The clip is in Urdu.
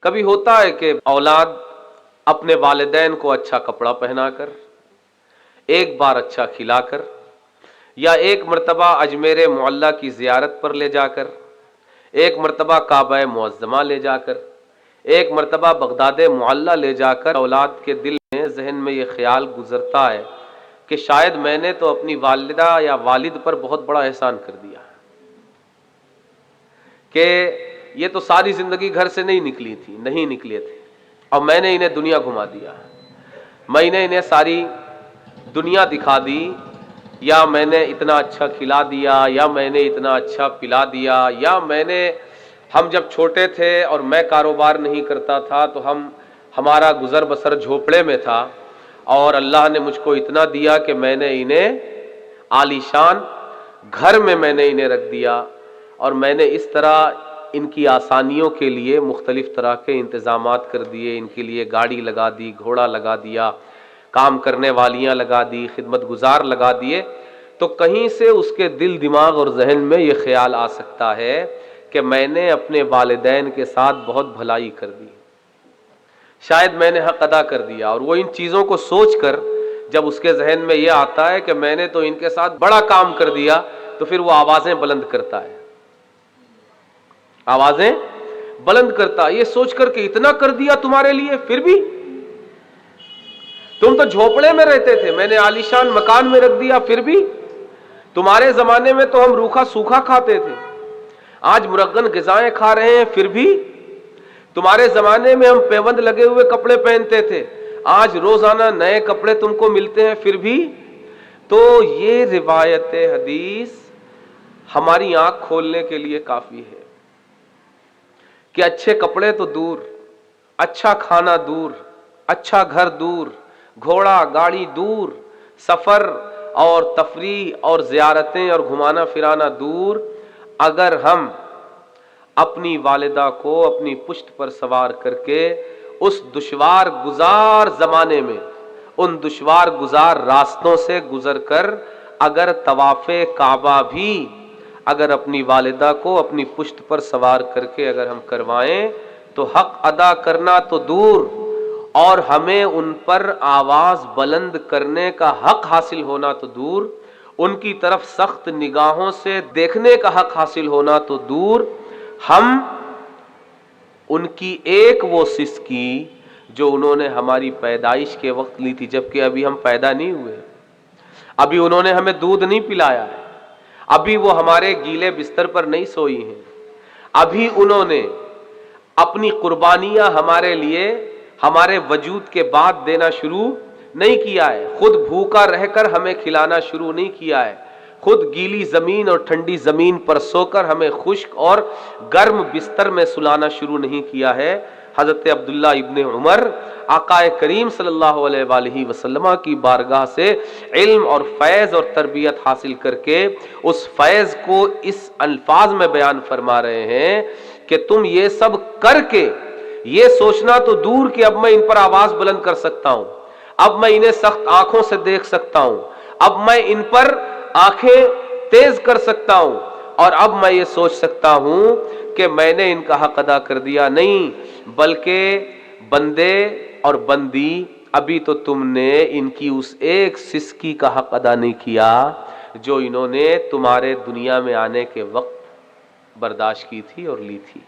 کبھی ہوتا ہے کہ اولاد اپنے والدین کو اچھا کپڑا پہنا کر، ایک بار اچھا کھلا کر، یا ایک مرتبہ اجمیر معلیٰ کی زیارت پر لے جا کر، ایک مرتبہ کعبہ معظمہ لے جا کر، ایک مرتبہ بغداد معلیٰ لے جا کر اولاد کے دل میں ذہن میں یہ خیال گزرتا ہے کہ شاید میں نے تو اپنی والدہ یا والد پر بہت بڑا احسان کر دیا کہ یہ تو ساری زندگی گھر سے نہیں نکلے تھے اور میں نے انہیں دنیا گھما دیا، میں نے انہیں ساری دنیا دکھا دی، یا میں نے اتنا اچھا کھلا دیا، یا میں نے اتنا اچھا پلا دیا، یا ہم جب چھوٹے تھے اور میں کاروبار نہیں کرتا تھا تو ہمارا گزر بسر جھوپڑے میں تھا، اور اللہ نے مجھ کو اتنا دیا کہ میں نے انہیں عالیشان گھر میں نے انہیں رکھ دیا، اور میں نے اس طرح ان کی آسانیوں کے لیے مختلف طرح کے انتظامات کر دیے، ان کے لیے گاڑی لگا دی، گھوڑا لگا دیا، کام کرنے والیاں لگا دی، خدمت گزار لگا دیے، تو کہیں سے اس کے دل دماغ اور ذہن میں یہ خیال آ سکتا ہے کہ میں نے اپنے والدین کے ساتھ بہت بھلائی کر دی، شاید میں نے حق ادا کر دیا، اور وہ ان چیزوں کو سوچ کر جب اس کے ذہن میں یہ آتا ہے کہ میں نے تو ان کے ساتھ بڑا کام کر دیا، تو پھر وہ آوازیں بلند کرتا ہے، آوازیں بلند کرتا ہے، یہ سوچ کر کہ اتنا کر دیا تمہارے لیے، پھر بھی تم تو جھوپڑے میں رہتے تھے، میں نے عالیشان مکان میں رکھ دیا، پھر بھی تمہارے زمانے میں تو ہم روکھا سوکھا کھاتے تھے، آج مرغن غذائیں کھا رہے ہیں، پھر بھی تمہارے زمانے میں ہم پیوند لگے ہوئے کپڑے پہنتے تھے، آج روزانہ نئے کپڑے تم کو ملتے ہیں، پھر بھی۔ تو یہ روایت حدیث ہماری آنکھ کھولنے کے لیے کافی ہے کہ اچھے کپڑے تو دور، اچھا کھانا دور، اچھا گھر دور، گھوڑا گاڑی دور، سفر اور تفریح اور زیارتیں اور گھمانا پھرانا دور، اگر ہم اپنی والدہ کو اپنی پشت پر سوار کر کے اس دشوار گزار زمانے میں، ان دشوار گزار راستوں سے گزر کر اگر طواف کعبہ بھی اگر اپنی والدہ کو اپنی پشت پر سوار کر کے اگر ہم کروائیں تو حق ادا کرنا تو دور، اور ہمیں ان پر آواز بلند کرنے کا حق حاصل ہونا تو دور، ان کی طرف سخت نگاہوں سے دیکھنے کا حق حاصل ہونا تو دور، ہم ان کی ایک وہ سسکی جو انہوں نے ہماری پیدائش کے وقت لی تھی، جبکہ ابھی ہم پیدا نہیں ہوئے، ابھی انہوں نے ہمیں دودھ نہیں پلایا ہے، ابھی وہ ہمارے گیلے بستر پر نہیں سوئی ہیں، ابھی انہوں نے اپنی قربانیاں ہمارے لیے ہمارے وجود کے بعد دینا شروع نہیں کیا ہے، خود بھوکا رہ کر ہمیں کھلانا شروع نہیں کیا ہے، خود گیلی زمین اور ٹھنڈی زمین پر سو کر ہمیں خشک اور گرم بستر میں سلانا شروع نہیں کیا ہے۔ حضرت عبداللہ ابن عمر آقا کریم صلی اللہ علیہ وآلہ وسلم کی بارگاہ سے علم اور فیض اور تربیت حاصل کر کے اس فیض کو اس الفاظ میں بیان فرما رہے ہیں کہ تم یہ سب کر کے یہ سوچنا تو دور کہ اب میں ان پر آواز بلند کر سکتا ہوں، اب میں انہیں سخت آنکھوں سے دیکھ سکتا ہوں، اب میں ان پر آنکھیں تیز کر سکتا ہوں، اور اب میں یہ سوچ سکتا ہوں کہ میں نے ان کا حق ادا کر دیا، نہیں، بلکہ بندے اور بندی ابھی تو تم نے ان کی اس ایک سسکی کا حق ادا نہیں کیا جو انہوں نے تمہارے دنیا میں آنے کے وقت برداشت کی تھی اور لی تھی۔